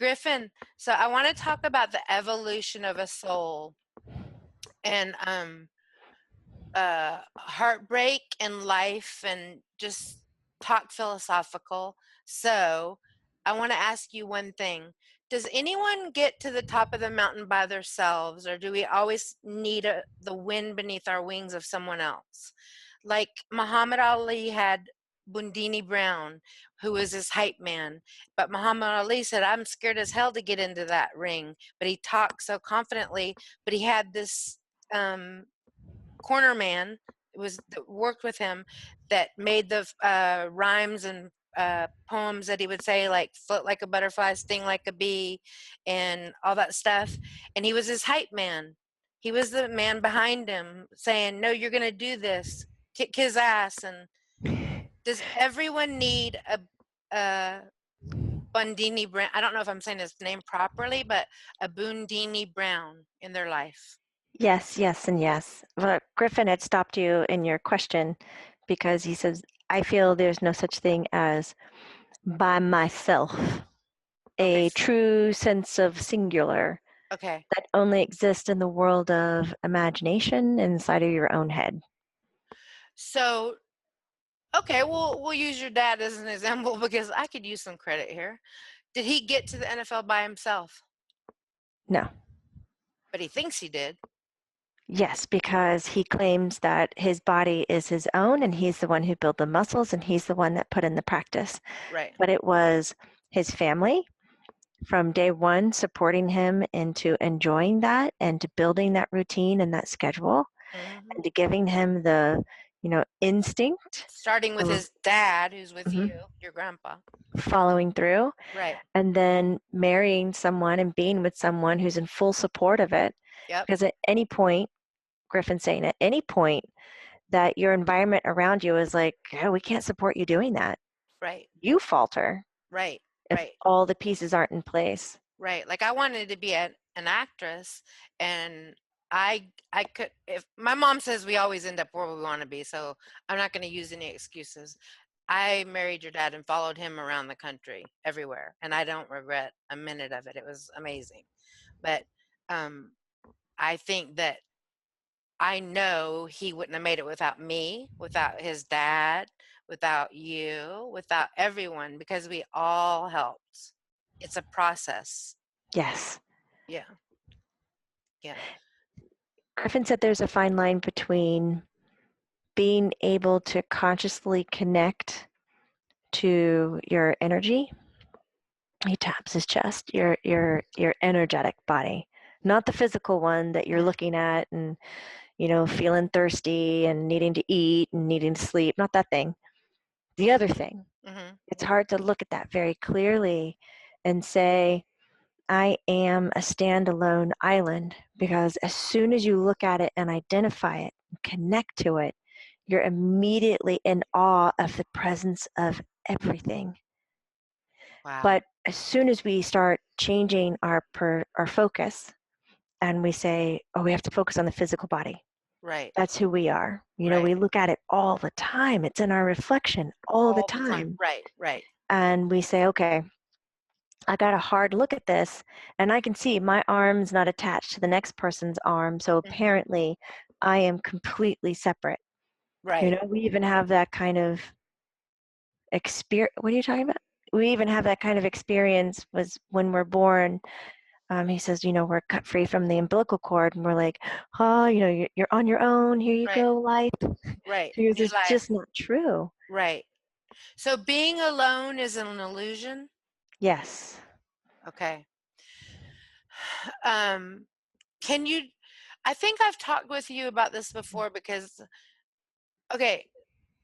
Griffin, so I want to talk about the evolution of a soul and heartbreak and life and just talk philosophical. So I want to ask you one thing. Does anyone get to the top of the mountain by themselves, or do we always need the wind beneath our wings of someone else? Like Muhammad Ali had Bundini Brown, who was his hype man. But Muhammad Ali said, I'm scared as hell to get into that ring. But he talked so confidently, but he had this corner man that worked with him that made the rhymes and poems that he would say, like float like a butterfly, sting like a bee, and all that stuff. And he was his hype man. He was the man behind him saying, no, you're going to do this, kick his ass. And does everyone need a Bundini Brown? I don't know if I'm saying his name properly, but a Bundini Brown in their life. Yes, yes, and yes. Well, Griffin had stopped you in your question because he says, I feel there's no such thing as by myself, Okay. a true sense of singular Okay. that only exists in the world of imagination inside of your own head. So, okay, we'll use your dad as an example because I could use some credit here. Did he get to the NFL by himself? No. But he thinks he did. Yes, because he claims that his body is his own and he's the one who built the muscles and he's the one that put in the practice. Right. But it was his family from day one supporting him into enjoying that and to building that routine and that schedule and to giving him the, instinct Starting with of his dad, who's with mhm, you, your grandpa. following through, Right. and then marrying someone and being with someone who's in full support of it. Yep. Because at any point, Griffin's saying at any point that your environment around you is like, oh, we can't support you doing that. Right. You falter Right. if Right. all the pieces aren't in place. Right. Like I wanted to be an actress, and I could, if my mom says we always end up where we want to be, so I'm not going to use any excuses. I married your dad and followed him around the country everywhere, and I don't regret a minute of it. It was amazing. But um I think that I know he wouldn't have made it without me, without his dad, without you, without everyone, because we all helped. It's a process. Yes. Yeah. Yeah. Griffin said there's a fine line between being able to consciously connect to your energy. He taps his chest, your energetic body, not the physical one that you're looking at and feeling thirsty and needing to eat and needing to sleep, not that thing. The other thing. Mm-hmm. It's hard to look at that very clearly and say, I am a standalone island, because as soon as you look at it and identify it and connect to it, you're immediately in awe of the presence of everything. Wow. But as soon as we start changing our focus and we say, oh, we have to focus on the physical body. Right. That's who we are. Right. We look at it all the time. It's in our reflection all the All the time. time. Right. Right. And we say, okay, I got a hard look at this and I can see my arm's not attached to the next person's arm. So apparently I am completely separate. Right. We even have that kind of experience. What are you talking about? We even have that kind of experience was when we're born. He says, we're cut free from the umbilical cord and we're like, oh, you're on your own. Here you Right. go, life. Right. Because New it's life. just not true. Right. So being alone is an illusion? Yes. Okay. Can you, I think I've talked with you about this before because, okay,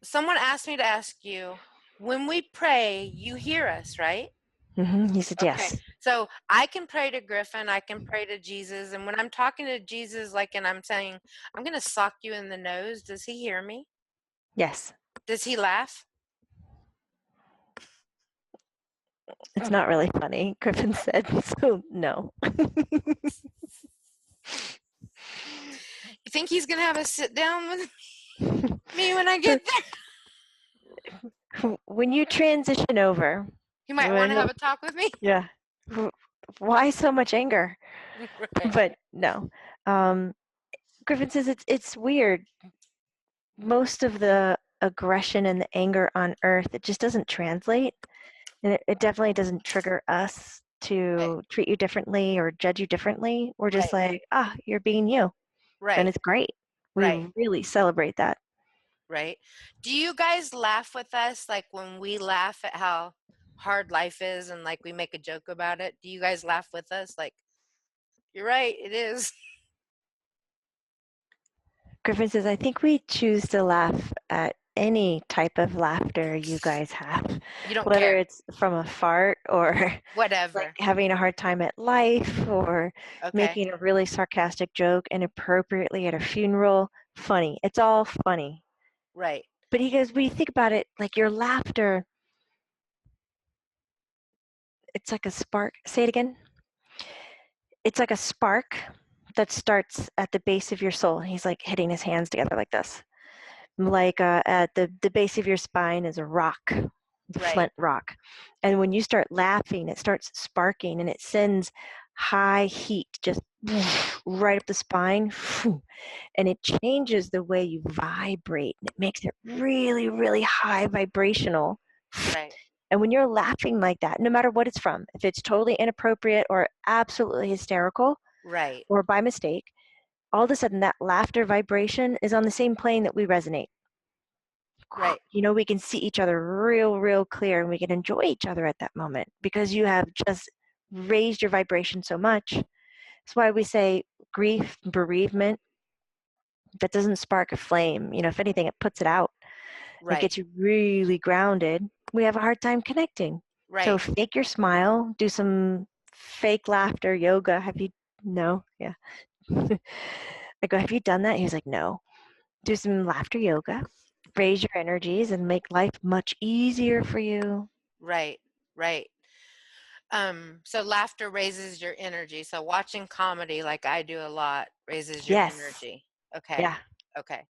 someone asked me to ask you, when we pray, you hear us, right? He said, Okay. yes. So I can pray to Griffin, I can pray to Jesus. And when I'm talking to Jesus, like, and I'm saying, I'm going to sock you in the nose, does he hear me? Yes. Does he laugh? It's not really funny, Griffin said, so no. You think he's going to have a sit down with me when I get there? When you transition over, He might want to have a talk with me. yeah, why so much anger? Right. But no. Um, Griffin says it's weird. Most of the aggression and the anger on Earth, it just doesn't translate. And it definitely doesn't trigger us Right. to treat you differently or judge you differently. We're just Right. like, you're being you. And Right. it's great. We Right. really celebrate that. Right. Do you guys laugh with us like when we laugh at how hard life is and like we make a joke about it? Do you guys laugh with us? Like, you're right, it is. Griffin says, I think we choose to laugh at any type of laughter you guys have, You don't whether care. it's from a fart or like Whatever. having a hard time at life or Okay. making a really sarcastic joke inappropriately at a funeral. Funny. It's all funny. Right. But he goes, when you think about it, like your laughter, it's like a spark. Say it again. It's like a spark that starts at the base of your soul. He's like hitting his hands together like this. Like at the base of your spine is a rock, the Right. flint rock. And when you start laughing, it starts sparking and it sends high heat just right up the spine. And it changes the way you vibrate. And it makes it really, really high vibrational. Right. And when you're laughing like that, no matter what it's from, if it's totally inappropriate or absolutely hysterical Right. or by mistake, all of a sudden that laughter vibration is on the same plane that we resonate. Right. We can see each other real, real clear and we can enjoy each other at that moment because you have just raised your vibration so much. That's why we say grief, bereavement, that doesn't spark a flame. If anything, it puts it out. It Right. gets you really grounded. We have a hard time connecting. So Right. fake your smile, do some fake laughter yoga. Have you? No? Yeah. I go, have you done that? He's like, no. Do some laughter yoga, raise your energies, and make life much easier for you. Right. Right. So laughter raises your energy. So watching comedy like I do a lot raises your Yes. energy. Okay. Yeah. Okay.